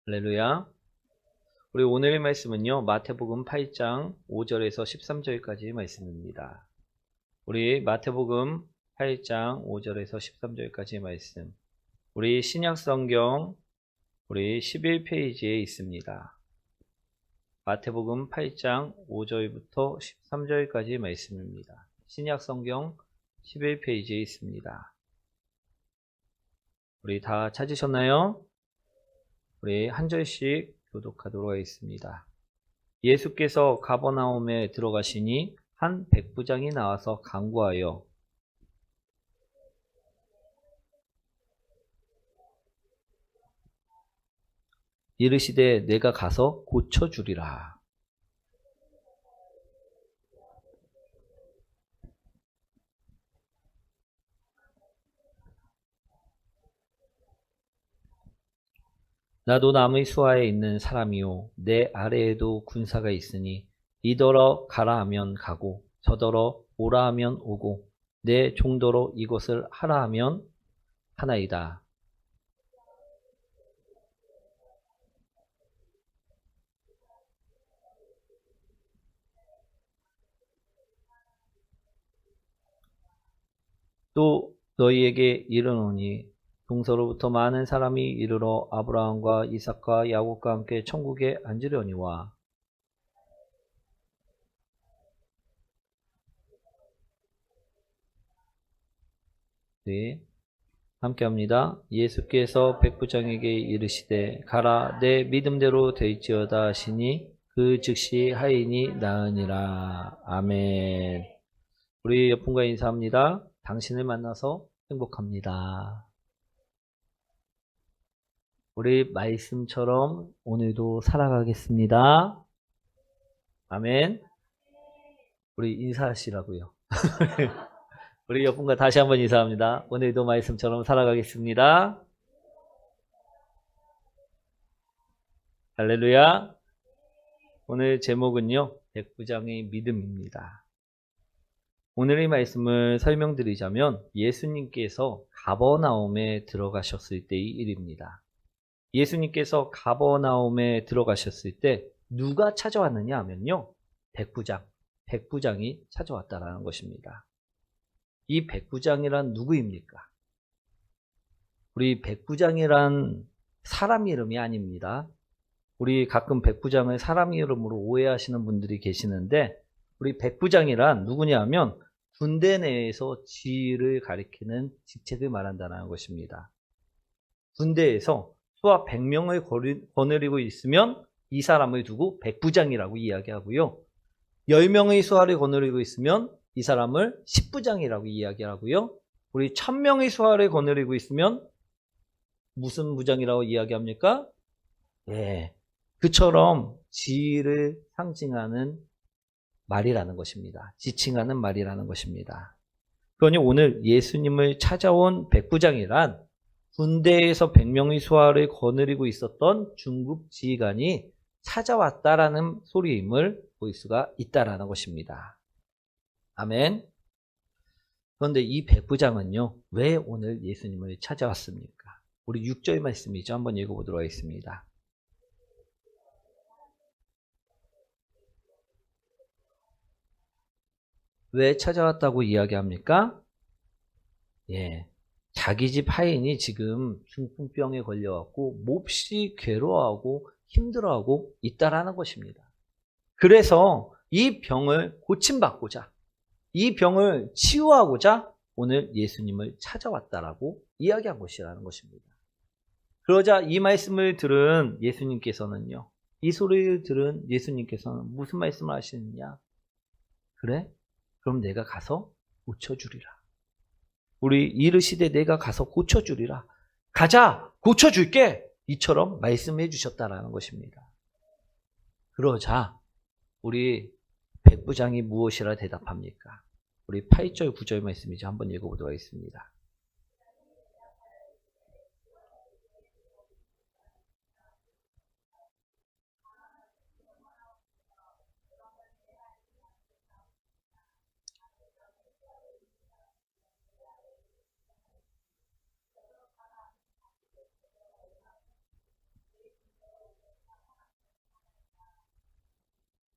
할렐루야. 우리 오늘의 말씀은요, 마태복음 8장 5절에서 13절까지의 말씀입니다. 우리 마태복음 8장 5절에서 13절까지의 말씀. 우리 신약성경 우리 11페이지에 있습니다. 마태복음 8장 5절부터 13절까지의 말씀입니다. 신약성경 11페이지에 있습니다. 우리 다 찾으셨나요? 우리 한 절씩 교독하도록 하겠습니다. 예수께서 가버나움에 들어가시니 한 백부장이 나와서 간구하여 이르시되 내가 가서 고쳐주리라. 나도 남의 수하에 있는 사람이요 내 아래에도 군사가 있으니 이더러 가라 하면 가고 저더러 오라 하면 오고 내 종더러 이것을 하라 하면 하나이다. 또 너희에게 이르노니 동서로부터 많은 사람이 이르러 아브라함과 이삭과 야곱과 함께 천국에 앉으려니와. 네, 함께 합니다. 예수께서 백부장에게 이르시되 가라 내 믿음대로 되지어다 하시니 그 즉시 하인이 나으니라. 아멘. 우리 옆분과 인사합니다. 당신을 만나서 행복합니다. 우리 말씀처럼 오늘도 살아가겠습니다. 아멘. 우리 인사하시라고요. 우리 옆분과 다시 한번 인사합니다. 오늘도 말씀처럼 살아가겠습니다. 할렐루야. 오늘 제목은요, 백부장의 믿음입니다. 오늘의 말씀을 설명드리자면 예수님께서 가버나움에 들어가셨을 때의 일입니다. 예수님께서 가버나움에 들어가셨을 때 누가 찾아왔느냐 하면요, 백부장이 찾아왔다라는 것입니다. 이 백부장이란 누구입니까? 우리 백부장이란 사람 이름이 아닙니다. 우리 가끔 백부장을 사람 이름으로 오해하시는 분들이 계시는데 우리 백부장이란 누구냐 하면 군대 내에서 지휘를 가리키는 직책을 말한다는 것입니다. 군대에서 수하 100명을 거느리고 있으면 이 사람을 두고 백부장이라고 이야기하고요. 10명의 수하를 거느리고 있으면 이 사람을 10부장이라고 이야기하고요. 우리 1000명의 수하를 거느리고 있으면 무슨 부장이라고 이야기합니까? 예, 그처럼 지위를 상징하는 말이라는 것입니다. 지칭하는 말이라는 것입니다. 그러니 오늘 예수님을 찾아온 백부장이란 군대에서 100명의 수하를 거느리고 있었던 중급 지휘관이 찾아왔다라는 소리임을 볼 수가 있다라는 것입니다. 아멘. 그런데 이 백부장은요, 왜 오늘 예수님을 찾아왔습니까? 우리 6절 말씀이죠. 한번 읽어보도록 하겠습니다. 왜 찾아왔다고 이야기합니까? 예, 자기 집 하인이 지금 중풍병에 걸려갖고 몹시 괴로워하고 힘들어하고 있다라는 것입니다. 그래서 이 병을 고침받고자, 이 병을 치유하고자 오늘 예수님을 찾아왔다라고 이야기한 것이라는 것입니다. 그러자 이 말씀을 들은 예수님께서는요, 이 소리를 들은 예수님께서는 무슨 말씀을 하시느냐? 그래? 그럼 내가 가서 고쳐주리라. 우리 이르시되 내가 가서 고쳐주리라. 가자! 고쳐줄게! 이처럼 말씀해 주셨다라는 것입니다. 그러자 우리 백부장이 무엇이라 대답합니까? 우리 8절 9절 말씀이죠. 한번 읽어보도록 하겠습니다.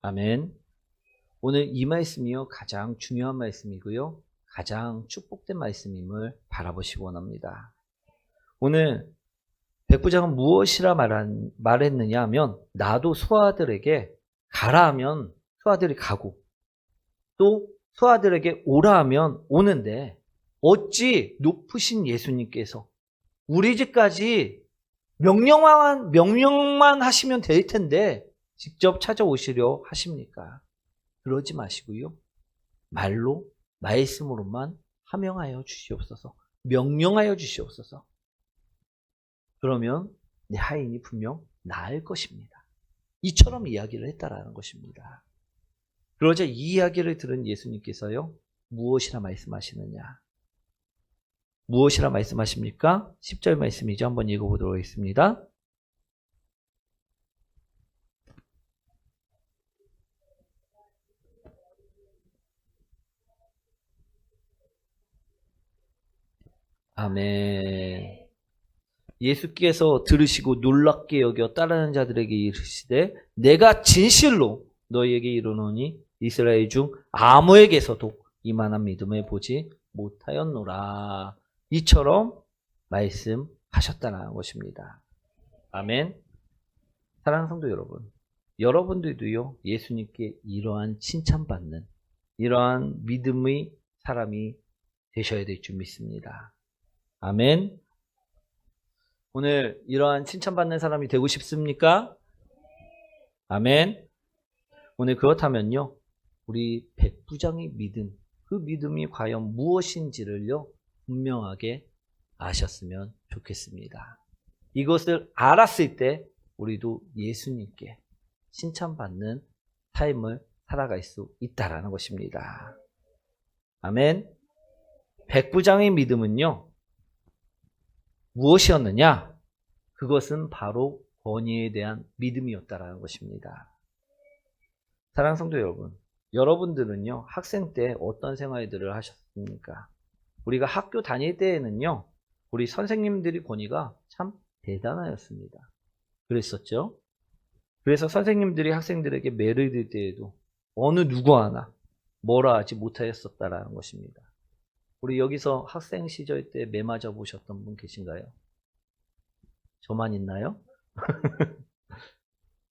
아멘. 오늘 이 말씀이요 가장 중요한 말씀이고요. 가장 축복된 말씀임을 바라보시기 원합니다. 오늘 백부장은 무엇이라 말했느냐 하면 나도 소아들에게 가라 하면 소아들이 가고 또 소아들에게 오라 하면 오는데 어찌 높으신 예수님께서 우리 집까지 명령만 하시면 될 텐데 직접 찾아오시려 하십니까? 그러지 마시고요. 말로 말씀으로만 하명하여 주시옵소서. 명령하여 주시옵소서. 그러면 내 하인이 분명 나을 것입니다. 이처럼 이야기를 했다라는 것입니다. 그러자 이 이야기를 들은 예수님께서요. 무엇이라 말씀하시느냐? 무엇이라 말씀하십니까? 10절 말씀이죠. 한번 읽어보도록 하겠습니다. 아멘. 예수께서 들으시고 놀랍게 여겨 따르는 자들에게 이르시되 내가 진실로 너희에게 이르노니 이스라엘 중 아무에게서도 이만한 믿음을 보지 못하였노라. 이처럼 말씀하셨다는 것입니다. 아멘. 사랑하는 성도 여러분, 여러분들도요 예수님께 이러한 칭찬받는 이러한 믿음의 사람이 되셔야 될 줄 믿습니다. 아멘. 오늘 이러한 칭찬받는 사람이 되고 싶습니까? 아멘. 오늘 그렇다면요 우리 백부장의 믿음, 그 믿음이 과연 무엇인지를요 분명하게 아셨으면 좋겠습니다. 이것을 알았을 때 우리도 예수님께 칭찬받는 삶을 살아갈 수 있다라는 것입니다. 아멘. 백부장의 믿음은요 무엇이었느냐? 그것은 바로 권위에 대한 믿음이었다라는 것입니다. 사랑하는 성도 여러분, 여러분들은요 학생 때 어떤 생활들을 하셨습니까? 우리가 학교 다닐 때에는요 우리 선생님들의 권위가 참 대단하였습니다. 그랬었죠? 그래서 선생님들이 학생들에게 매를 들 때에도 어느 누구 하나 뭐라 하지 못하였었다라는 것입니다. 우리 여기서 학생 시절 때 매 맞아 보셨던 분 계신가요? 저만 있나요?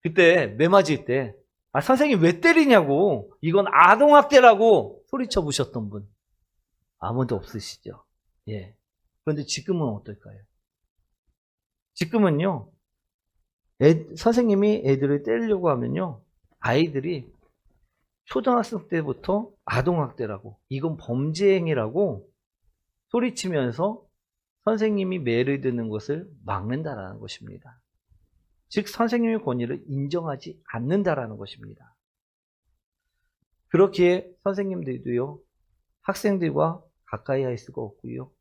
그때 매 맞을 때 선생님 왜 때리냐고, 이건 아동학대라고 소리쳐 보셨던 분 아무도 없으시죠? 예. 그런데 지금은 어떨까요? 지금은요 선생님이 애들을 때리려고 하면요 아이들이 초등학생 때부터 아동학대라고, 이건 범죄 행위라고 소리치면서 선생님이 매를 드는 것을 막는다라는 것입니다. 즉 선생님의 권위를 인정하지 않는다라는 것입니다. 그렇기에 선생님들도요 학생들과 가까이 할 수가 없고요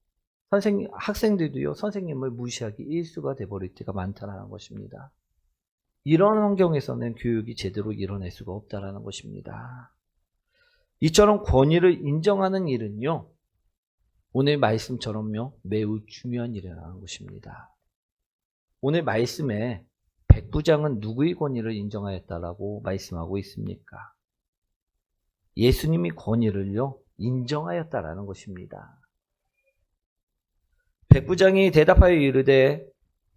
학생들도요 선생님을 무시하기 일수가 되어버릴 때가 많다라는 것입니다. 이런 환경에서는 교육이 제대로 일어날 수가 없다라는 것입니다. 이처럼 권위를 인정하는 일은요 오늘 말씀처럼요 매우 중요한 일이라는 것입니다. 오늘 말씀에 백부장은 누구의 권위를 인정하였다라고 말씀하고 있습니까? 예수님이 권위를요 인정하였다라는 것입니다. 백부장이 대답하여 이르되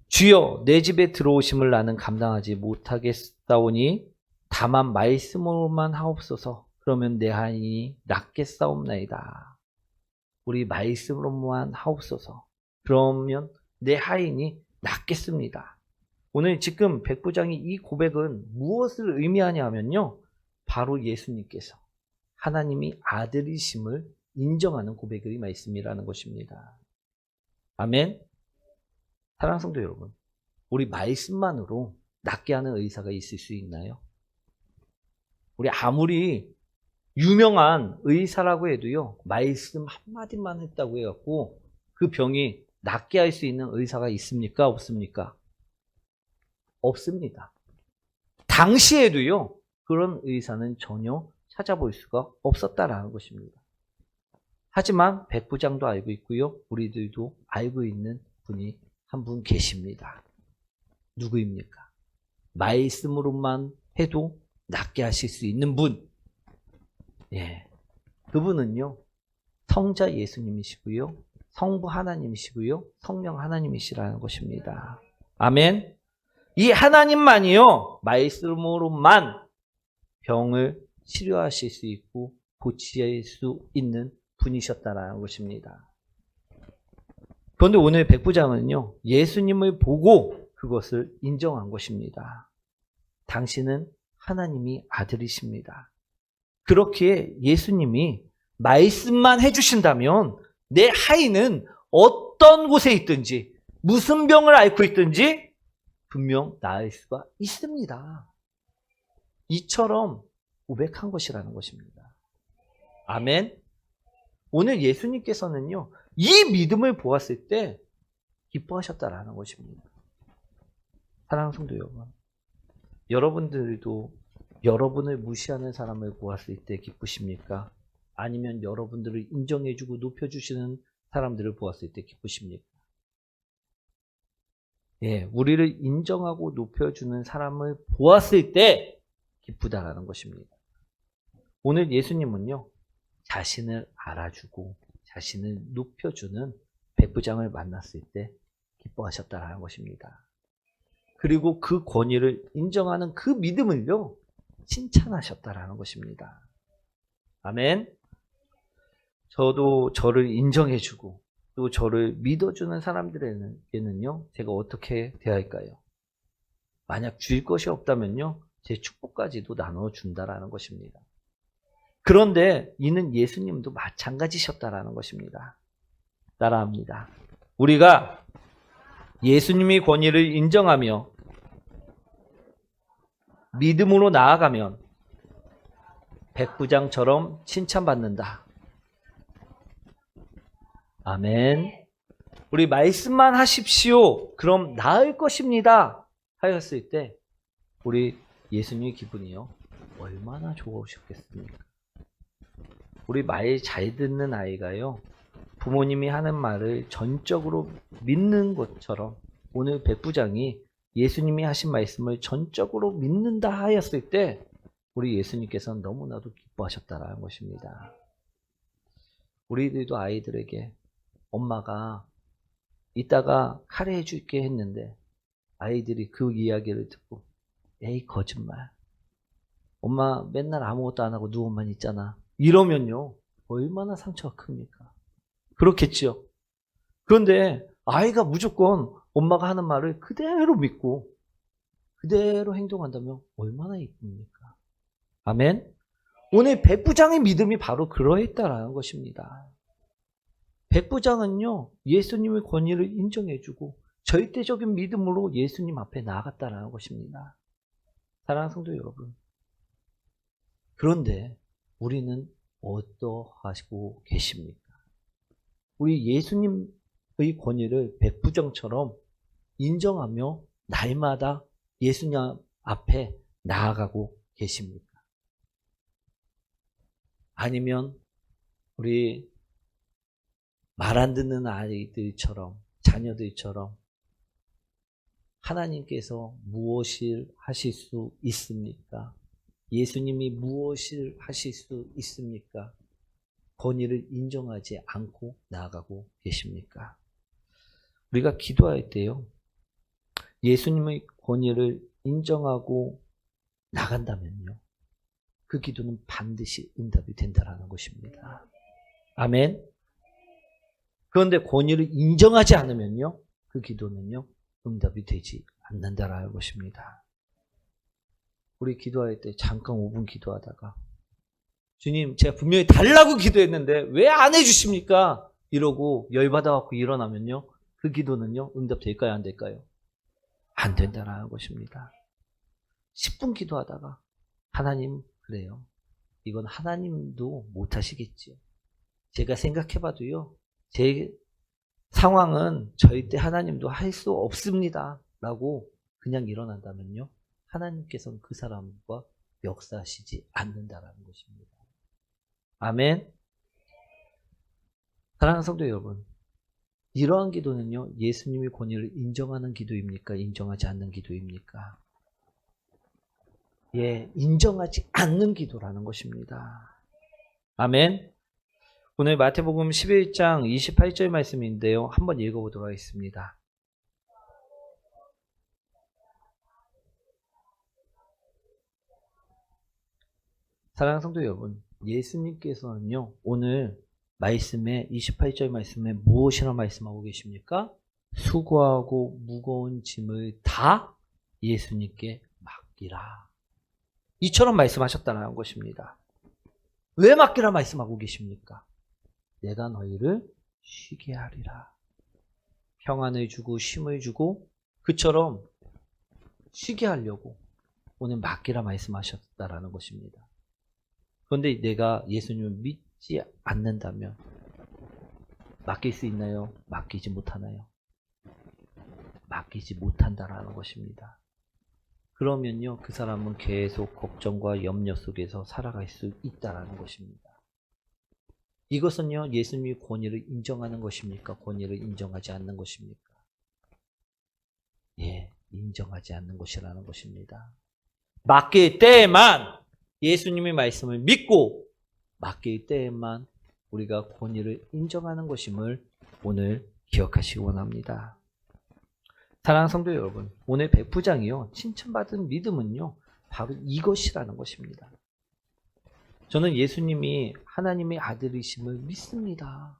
주여 내 집에 들어오심을 나는 감당하지 못하겠사오니 다만 말씀으로만 하옵소서. 그러면 내 하인이 낫겠사옵나이다. 우리 말씀으로만 하옵소서. 그러면 내 하인이 낫겠습니다. 오늘 지금 백부장이 이 고백은 무엇을 의미하냐 하면요 바로 예수님께서 하나님이 아들이심을 인정하는 고백의 말씀이라는 것입니다. 아멘. 사랑하는 성도 여러분, 우리 말씀만으로 낫게 하는 의사가 있을 수 있나요? 우리 아무리 유명한 의사라고 해도요 말씀 한마디만 했다고 해갖고 그 병이 낫게 할 수 있는 의사가 있습니까? 없습니까? 없습니다. 당시에도요 그런 의사는 전혀 찾아볼 수가 없었다라는 것입니다. 하지만 백부장도 알고 있고요 우리들도 알고 있는 분이 한 분 계십니다. 누구입니까? 말씀으로만 해도 낫게 하실 수 있는 분. 예. 그분은요, 성자 예수님이시고요, 성부 하나님이시고요, 성령 하나님이시라는 것입니다. 아멘. 이 하나님만이요, 말씀으로만 병을 치료하실 수 있고 고칠 수 있는 분이셨다라는 것입니다. 그런데 오늘 백부장은요, 예수님을 보고 그것을 인정한 것입니다. 당신은 하나님이 아들이십니다. 그렇기에 예수님이 말씀만 해주신다면 내 아이는 어떤 곳에 있든지 무슨 병을 앓고 있든지 분명 나을 수가 있습니다. 이처럼 고백한 것이라는 것입니다. 아멘. 오늘 예수님께서는요, 이 믿음을 보았을 때 기뻐하셨다라는 것입니다. 사랑하는 성도 여러분, 여러분들도 여러분을 무시하는 사람을 보았을 때 기쁘십니까? 아니면 여러분들을 인정해주고 높여주시는 사람들을 보았을 때 기쁘십니까? 예, 우리를 인정하고 높여주는 사람을 보았을 때 기쁘다라는 것입니다. 오늘 예수님은요, 자신을 알아주고 자신을 높여주는 백부장을 만났을 때 기뻐하셨다라는 것입니다. 그리고 그 권위를 인정하는 그 믿음을요, 칭찬하셨다라는 것입니다. 아멘. 저도 저를 인정해주고 또 저를 믿어주는 사람들에게는요, 제가 어떻게 대할까요? 만약 줄 것이 없다면요, 제 축복까지도 나눠준다라는 것입니다. 그런데 이는 예수님도 마찬가지셨다라는 것입니다. 따라합니다. 우리가 예수님의 권위를 인정하며 믿음으로 나아가면 백부장처럼 칭찬받는다. 아멘. 우리 말씀만 하십시오. 그럼 나을 것입니다. 하였을 때 우리 예수님의 기분이요, 얼마나 좋으셨겠습니까? 우리 말 잘 듣는 아이가요, 부모님이 하는 말을 전적으로 믿는 것처럼 오늘 백부장이 예수님이 하신 말씀을 전적으로 믿는다 하였을 때 우리 예수님께서는 너무나도 기뻐하셨다라는 것입니다. 우리들도 아이들에게 엄마가 이따가 카레 해줄게 했는데 아이들이 그 이야기를 듣고 에이 거짓말, 엄마 맨날 아무것도 안 하고 누워만 있잖아, 이러면요 얼마나 상처가 큽니까? 그렇겠죠. 그런데 아이가 무조건 엄마가 하는 말을 그대로 믿고 그대로 행동한다면 얼마나 이쁩니까? 아멘. 오늘 백부장의 믿음이 바로 그러했다라는 것입니다. 백부장은요, 예수님의 권위를 인정해주고 절대적인 믿음으로 예수님 앞에 나아갔다라는 것입니다. 사랑하는 성도 여러분, 그런데 우리는 어떠하시고 계십니까? 우리 예수님의 권위를 백부장처럼 인정하며 날마다 예수님 앞에 나아가고 계십니까? 아니면 우리 말 안 듣는 아이들처럼, 자녀들처럼 하나님께서 무엇을 하실 수 있습니까? 예수님이 무엇을 하실 수 있습니까? 권위를 인정하지 않고 나아가고 계십니까? 우리가 기도할 때요, 예수님의 권위를 인정하고 나간다면요, 그 기도는 반드시 응답이 된다라는 것입니다. 아멘. 그런데 권위를 인정하지 않으면요, 그 기도는요 응답이 되지 않는다라는 것입니다. 우리 기도할 때 잠깐 5분 기도하다가 주님, 제가 분명히 달라고 기도했는데 왜 안 해주십니까? 이러고 열받아갖고 일어나면요, 그 기도는요 응답될까요, 안 될까요? 안 된다라는 것입니다. 10분 기도하다가 하나님, 그래요, 이건 하나님도 못하시겠지요. 제가 생각해봐도요, 제 상황은 절대 하나님도 할 수 없습니다 라고 그냥 일어난다면요, 하나님께서는 그 사람과 역사하시지 않는다라는 것입니다. 아멘. 사랑하는 성도 여러분, 이러한 기도는요, 예수님의 권위를 인정하는 기도입니까? 인정하지 않는 기도입니까? 인정하지 않는 기도라는 것입니다. 아멘. 오늘 마태복음 11장 28절 말씀인데요. 한번 읽어보도록 하겠습니다. 사랑하는 성도 여러분, 예수님께서는요, 오늘 말씀에 28절 말씀에 무엇이라 말씀하고 계십니까? 수고하고 무거운 짐을 다 예수님께 맡기라. 이처럼 말씀하셨다는 것입니다. 왜 맡기라 말씀하고 계십니까? 내가 너희를 쉬게 하리라. 평안을 주고 쉼을 주고 그처럼 쉬게 하려고 오늘 맡기라 말씀하셨다라는 것입니다. 그런데 내가 예수님을 믿지 않는다면 맡길 수 있나요? 맡기지 못하나요? 맡기지 못한다라는 것입니다. 그러면요, 그 사람은 계속 걱정과 염려 속에서 살아갈 수 있다라는 것입니다. 이것은요, 예수님의 권위를 인정하는 것입니까? 권위를 인정하지 않는 것입니까? 인정하지 않는 것이라는 것입니다. 맡길 때에만 예수님의 말씀을 믿고 맡길 때에만 우리가 권위를 인정하는 것임을 오늘 기억하시기 원합니다. 사랑하는 성도 여러분, 오늘 백부장이요, 칭찬받은 믿음은요, 바로 이것이라는 것입니다. 저는 예수님이 하나님의 아들이심을 믿습니다.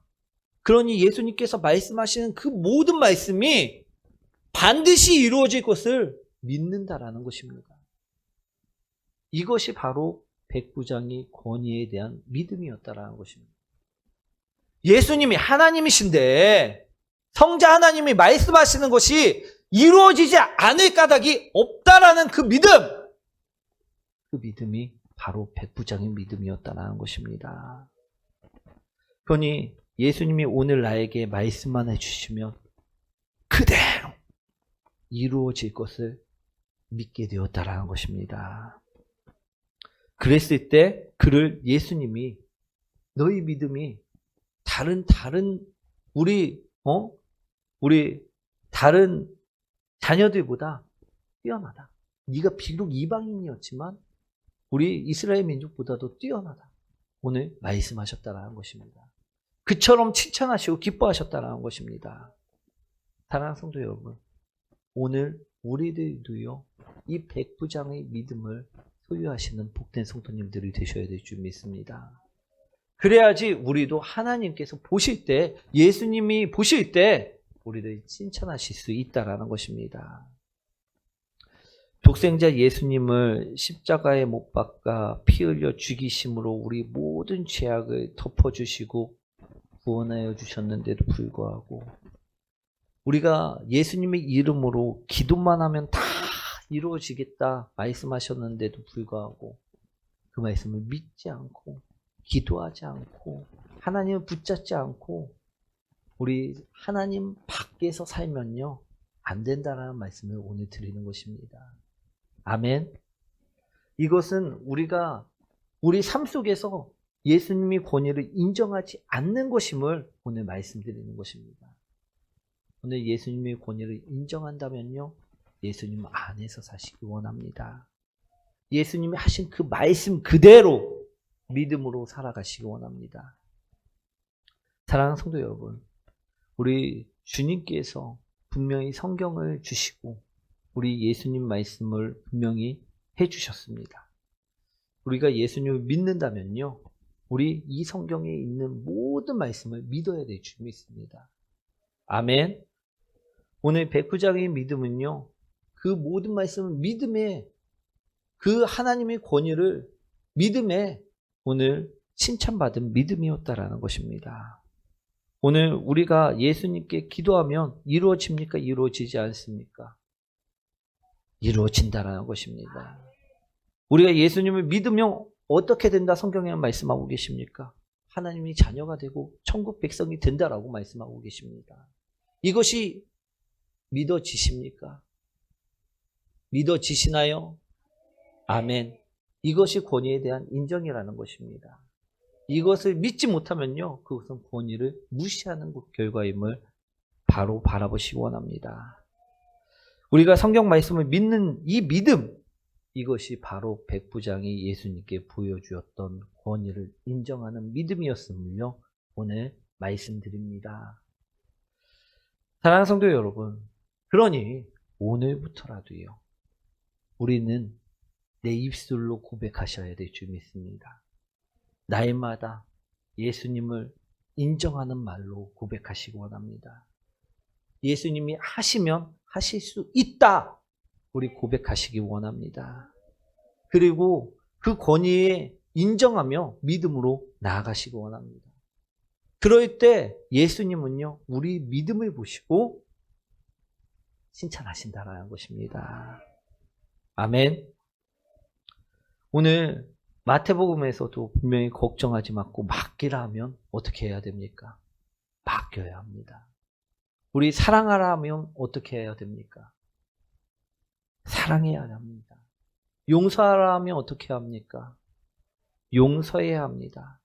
그러니 예수님께서 말씀하시는 그 모든 말씀이 반드시 이루어질 것을 믿는다라는 것입니다. 이것이 바로 백부장의 권위에 대한 믿음이었다라는 것입니다. 예수님이 하나님이신데 성자 하나님이 말씀하시는 것이 이루어지지 않을 까닭이 없다라는 그 믿음, 그 믿음이 바로 백부장의 믿음이었다라는 것입니다. 그러니 예수님이 오늘 나에게 말씀만 해주시면 그대로 이루어질 것을 믿게 되었다라는 것입니다. 그랬을 때 그를 예수님이 너희 믿음이 다른 우리 다른 자녀들보다 뛰어나다. 네가 비록 이방인이었지만 우리 이스라엘 민족보다도 뛰어나다. 오늘 말씀하셨다라는 것입니다. 그처럼 칭찬하시고 기뻐하셨다라는 것입니다. 사랑하는 성도 여러분, 오늘 우리들도요, 이 백부장의 믿음을 소유하시는 복된 성도님들이 되셔야 될 줄 믿습니다. 그래야지 우리도 하나님께서 보실 때, 예수님이 보실 때 우리를 칭찬하실 수 있다라는 것입니다. 독생자 예수님을 십자가에 못 박아 피 흘려 죽이심으로 우리 모든 죄악을 덮어주시고 구원하여 주셨는데도 불구하고 우리가 예수님의 이름으로 기도만 하면 다 이루어지겠다 말씀하셨는데도 불구하고 그 말씀을 믿지 않고 기도하지 않고 하나님을 붙잡지 않고 우리 하나님 밖에서 살면요 안 된다라는 말씀을 오늘 드리는 것입니다. 아멘. 이것은 우리가 우리 삶 속에서 예수님의 권위를 인정하지 않는 것임을 오늘 말씀드리는 것입니다. 오늘 예수님의 권위를 인정한다면요, 예수님 안에서 사시기 원합니다. 예수님이 하신 그 말씀 그대로 믿음으로 살아가시기 원합니다. 사랑하는 성도 여러분, 우리 주님께서 분명히 성경을 주시고 우리 예수님 말씀을 분명히 해주셨습니다. 우리가 예수님을 믿는다면요, 우리 이 성경에 있는 모든 말씀을 믿어야 될 줄 믿습니다. 아멘. 오늘 백부장의 믿음은요, 그 모든 말씀은 믿음에, 그 하나님의 권위를 믿음에 오늘 칭찬받은 믿음이었다라는 것입니다. 오늘 우리가 예수님께 기도하면 이루어집니까? 이루어지지 않습니까? 이루어진다라는 것입니다. 우리가 예수님을 믿으면 어떻게 된다 성경에 말씀하고 계십니까? 하나님이 자녀가 되고 천국 백성이 된다라고 말씀하고 계십니다. 이것이 믿어지십니까? 믿어지시나요? 아멘. 이것이 권위에 대한 인정이라는 것입니다. 이것을 믿지 못하면요, 그것은 권위를 무시하는 결과임을 바로 바라보시기 원합니다. 우리가 성경 말씀을 믿는 이 믿음, 이것이 바로 백부장이 예수님께 보여주었던 권위를 인정하는 믿음이었음을요, 오늘 말씀드립니다. 사랑하는 성도 여러분, 그러니 오늘부터라도요, 우리는 내 입술로 고백하셔야 될 줄 믿습니다. 날마다 예수님을 인정하는 말로 고백하시기 원합니다. 예수님이 하시면 하실 수 있다, 우리 고백하시기 원합니다. 그리고 그 권위에 인정하며 믿음으로 나아가시기 원합니다. 그럴 때 예수님은요, 우리 믿음을 보시고 칭찬하신다라는 것입니다. 아멘. 오늘 마태복음에서도 분명히 걱정하지 말고 맡기라 하면 어떻게 해야 됩니까? 맡겨야 합니다. 우리 사랑하라 하면 어떻게 해야 됩니까? 사랑해야 합니다. 용서하라 하면 어떻게 합니까? 용서해야 합니다.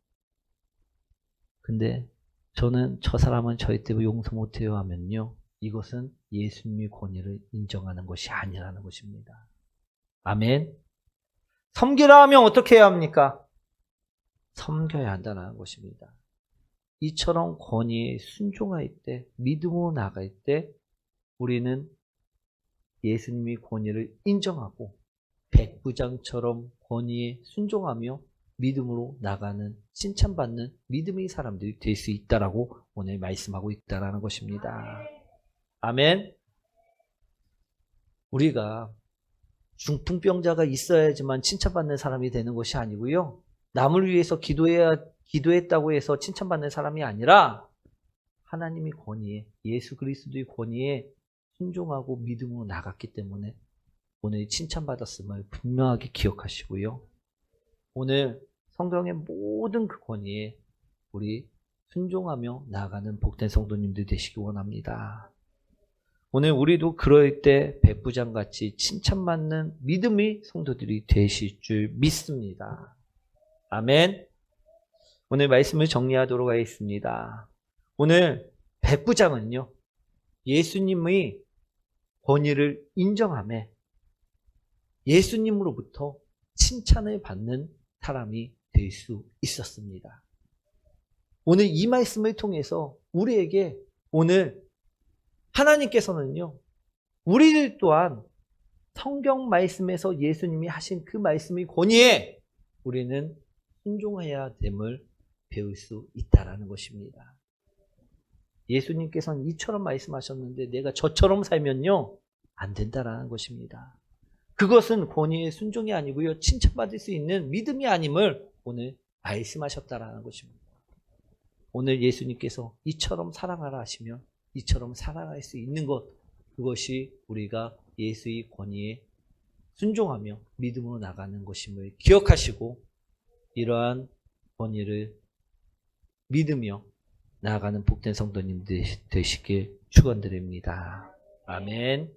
근데 저는 저 사람은 절대 용서 못해요 하면요, 이것은 예수님의 권위를 인정하는 것이 아니라는 것입니다. 아멘. 섬기라 하면 어떻게 해야 합니까? 섬겨야 한다는 것입니다. 이처럼 권위에 순종할 때, 믿음으로 나갈 때 우리는 예수님의 권위를 인정하고 백부장처럼 권위에 순종하며 믿음으로 나가는, 칭찬받는 믿음의 사람들이 될 수 있다라고 오늘 말씀하고 있다라는 것입니다. 아멘. 우리가 중풍병자가 있어야지만 칭찬받는 사람이 되는 것이 아니고요, 남을 위해서 기도했다고 해서 칭찬받는 사람이 아니라 하나님의 권위에, 예수 그리스도의 권위에 순종하고 믿음으로 나갔기 때문에 오늘 칭찬받았음을 분명하게 기억하시고요, 오늘 성경의 모든 그 권위에 우리 순종하며 나아가는 복된 성도님들 되시기 원합니다. 오늘 우리도 그럴 때 백부장같이 칭찬받는 믿음의 성도들이 되실 줄 믿습니다. 아멘. 오늘 말씀을 정리하도록 하겠습니다. 오늘 백부장은요, 예수님의 권위를 인정하며 예수님으로부터 칭찬을 받는 사람이 될 수 있었습니다. 오늘 이 말씀을 통해서 우리에게 오늘 하나님께서는요, 우리들 또한 성경 말씀에서 예수님이 하신 그 말씀의 권위에 우리는 순종해야 됨을 배울 수 있다라는 것입니다. 예수님께서는 이처럼 말씀하셨는데 내가 저처럼 살면요, 안 된다라는 것입니다. 그것은 권위의 순종이 아니고요, 칭찬받을 수 있는 믿음이 아님을 오늘 말씀하셨다라는 것입니다. 오늘 예수님께서 이처럼 사랑하라 하시면 이처럼 사랑할 수 있는 것, 그것이 우리가 예수의 권위에 순종하며 믿음으로 나가는 것임을 기억하시고 이러한 권위를 믿으며 나아가는 복된 성도님 되시길 축원드립니다. 아멘.